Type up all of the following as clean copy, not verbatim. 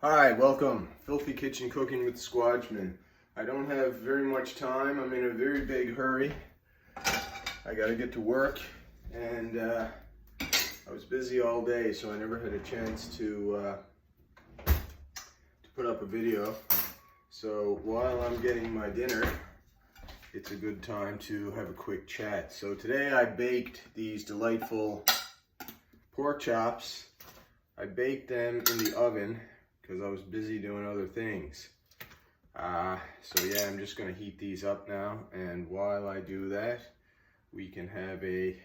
Hi, welcome. Filthy Kitchen Cooking with the Squadchman. I don't have very much time. I'm in a very big hurry. I gotta get to work, and I was busy all day, so I never had a chance to put up a video. So while I'm getting my dinner, it's a good time to have a quick chat. So today I baked these delightful pork chops. I baked them in the oven because I was busy doing other things. So yeah, I'm just gonna heat these up now, and while I do that, we can have a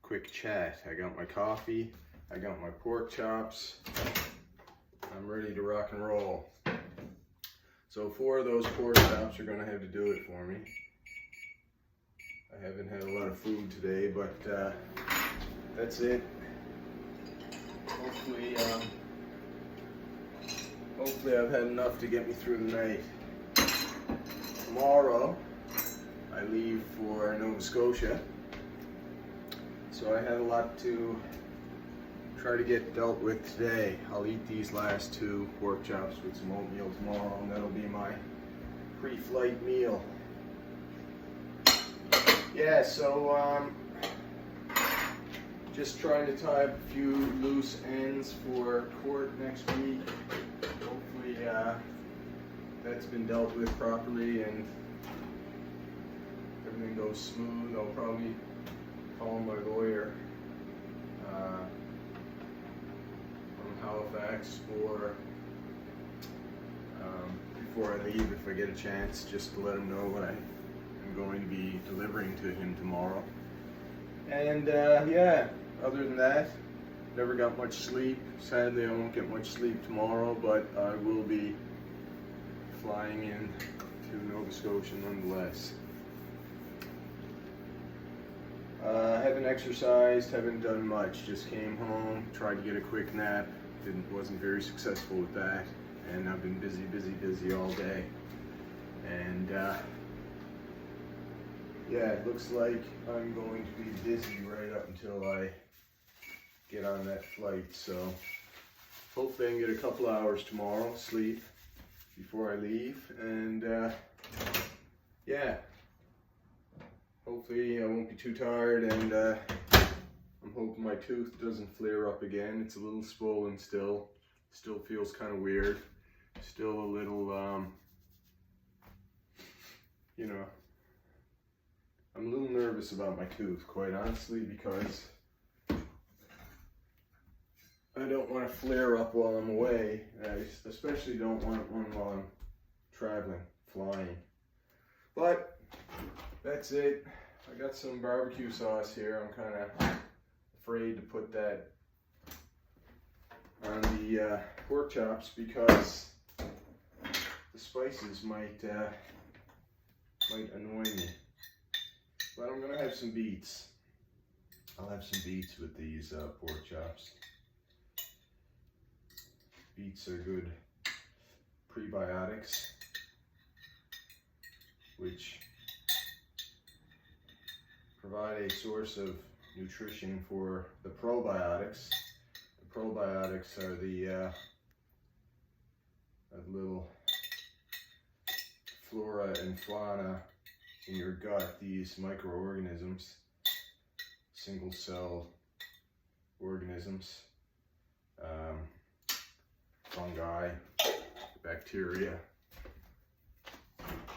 quick chat. I got my coffee, I got my pork chops, I'm ready to rock and roll. So 4 of those pork chops are gonna have to do it for me. I haven't had a lot of food today, but that's it. Hopefully I've had enough to get me through the night. Tomorrow, I leave for Nova Scotia. So I have a lot to try to get dealt with today. I'll eat these last 2 pork chops with some oatmeal tomorrow, and that'll be my pre-flight meal. Yeah, so just trying to tie up a few loose ends for court next week. Hopefully that's been dealt with properly and everything goes smooth. I'll probably call my lawyer from Halifax or before I leave, if I get a chance, just to let him know what I'm going to be delivering to him tomorrow. And yeah, other than that, never got much sleep. Sadly, I won't get much sleep tomorrow, but I will be flying in to Nova Scotia nonetheless. Haven't exercised, haven't done much. Just came home, tried to get a quick nap. Wasn't very successful with that, and I've been busy all day. And yeah, it looks like I'm going to be busy right up until I get on that flight. So hopefully I can get a couple hours tomorrow, sleep before I leave, and yeah, hopefully I won't be too tired, and I'm hoping my tooth doesn't flare up again. It's a little swollen still feels kind of weird, still a little you know, I'm a little nervous about my tooth, quite honestly, because I don't want to flare up while I'm away. I especially don't want one while I'm traveling, flying. But that's it. I got some barbecue sauce here. I'm kind of afraid to put that on the pork chops because the spices might annoy me. But I'm gonna have some beets. I'll have some beets with these pork chops. Beets are good prebiotics, which provide a source of nutrition for the probiotics. The probiotics are the little flora and fauna in your gut, these microorganisms, single-celled organisms, fungi, bacteria,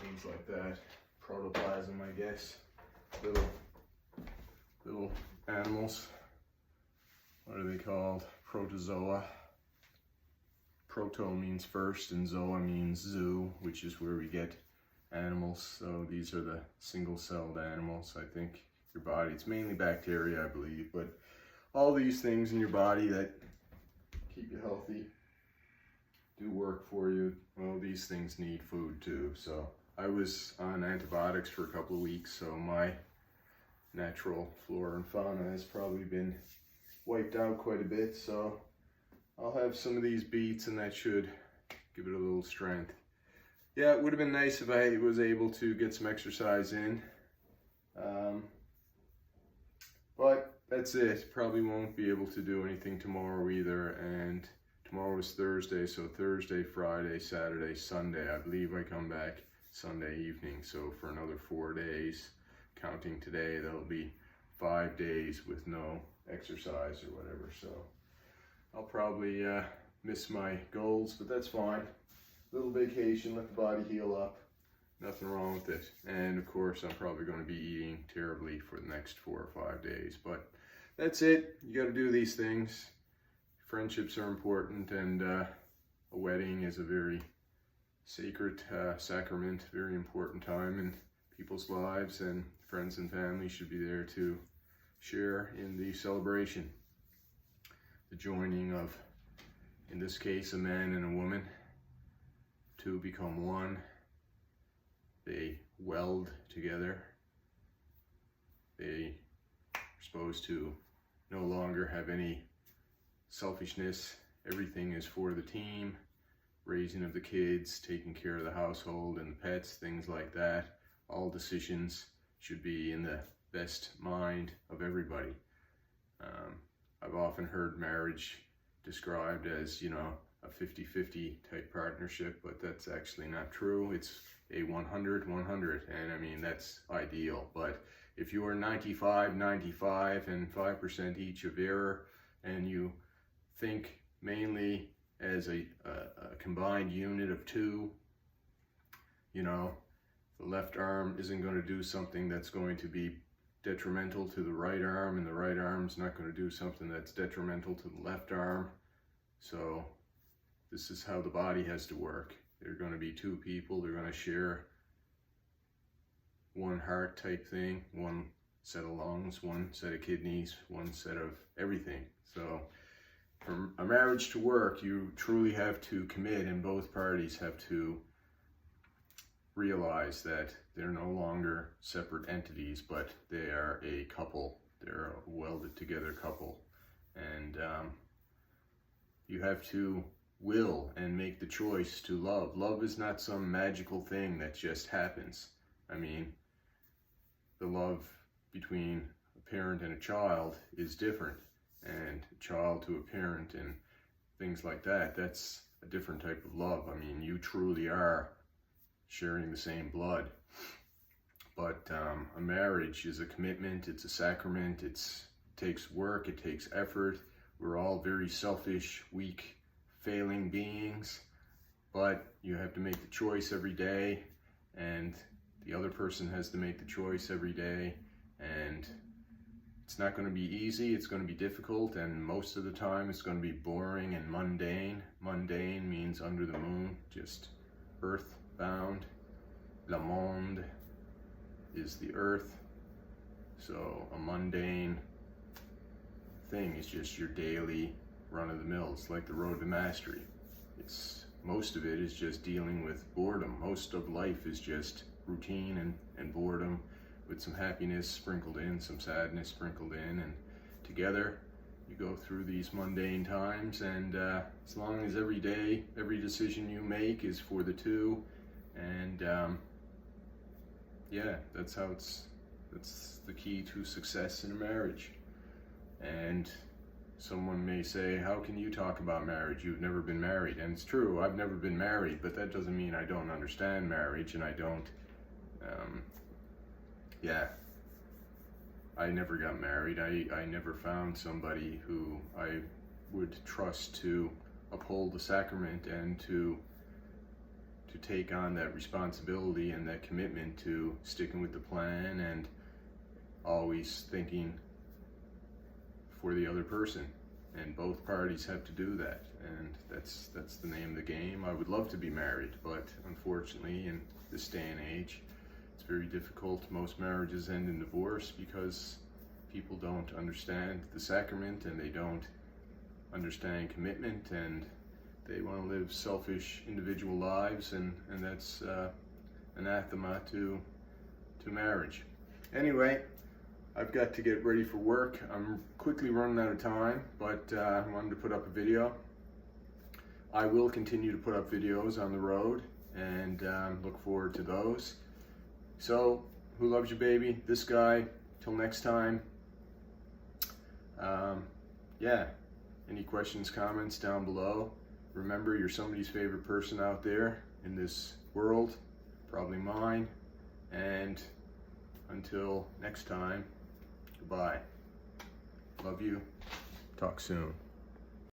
things like that, protoplasm, I guess, little animals. What are they called? Protozoa. Proto means first, and zoa means zoo, which is where we get animals. So these are the single-celled animals. I think your body, it's mainly bacteria, I believe, but all these things in your body that keep you healthy do work for you. Well, these things need food too. So I was on antibiotics for a couple of weeks, so my natural flora and fauna has probably been wiped out quite a bit. So I'll have some of these beets, and that should give it a little strength. Yeah, it would have been nice if I was able to get some exercise in. But that's it. Probably won't be able to do anything tomorrow either, and Tomorrow is Thursday, so Thursday, Friday, Saturday, Sunday. I believe I come back Sunday evening, so for another 4 days, counting today, that'll be 5 days with no exercise or whatever. So I'll probably miss my goals, but that's fine. Little vacation, let the body heal up. Nothing wrong with it. And of course, I'm probably going to be eating terribly for the next 4 or 5 days, but that's it. You got to do these things. Friendships are important, and a wedding is a very sacred sacrament, very important time in people's lives, and friends and family should be there to share in the celebration. The joining of, in this case, a man and a woman, two become one. They weld together. They are supposed to no longer have any selfishness. Everything is for the team. Raising of the kids, taking care of the household and the pets, things like that. All decisions should be in the best mind of everybody. I've often heard marriage described as, you know, a 50-50 type partnership, but that's actually not true. It's a 100-100, and I mean, that's ideal. But if you are 95-95 and 5% each of error, and you think mainly as a combined unit of two, you know, the left arm isn't going to do something that's going to be detrimental to the right arm, and the right arm's not going to do something that's detrimental to the left arm. So this is how the body has to work. They're going to be two people. They're going to share one heart type thing, one set of lungs, one set of kidneys, one set of everything. So for a marriage to work, you truly have to commit, and both parties have to realize that they're no longer separate entities, but they are a couple. They're a welded together couple. And you have to will and make the choice to love. Love is not some magical thing that just happens. I mean, the love between a parent and a child is different, and a child to a parent and things like that, that's a different type of love. I mean, you truly are sharing the same blood. But a marriage is a commitment, it's a sacrament, it takes work, it takes effort. We're all very selfish, weak, failing beings, but you have to make the choice every day, and the other person has to make the choice every day, and it's not going to be easy, it's going to be difficult, and most of the time it's going to be boring and mundane. Mundane means under the moon, just earth-bound. Le monde is the earth, so a mundane thing is just your daily run-of-the-mill. It's like the road to mastery. Most of it is just dealing with boredom. Most of life is just routine and boredom, with some happiness sprinkled in, some sadness sprinkled in, and together you go through these mundane times, and as long as every day, every decision you make is for the two, and yeah, that's the key to success in a marriage. And someone may say, how can you talk about marriage? You've never been married. And it's true, I've never been married, but that doesn't mean I don't understand marriage, and I don't, yeah, I never got married. I never found somebody who I would trust to uphold the sacrament and to take on that responsibility and that commitment to sticking with the plan and always thinking for the other person. And both parties have to do that, and that's the name of the game. I would love to be married, but unfortunately in this day and age it's very difficult. Most marriages end in divorce because people don't understand the sacrament, and they don't understand commitment, and they want to live selfish individual lives, and that's anathema to marriage. Anyway, I've got to get ready for work. I'm quickly running out of time, but I wanted to put up a video. I will continue to put up videos on the road, and look forward to those. So, who loves you, baby? This guy. Till next time. Yeah. Any questions, comments down below? remember, you're somebody's favorite person out there in this world, probably mine. And until next time, goodbye. Love you. Talk soon.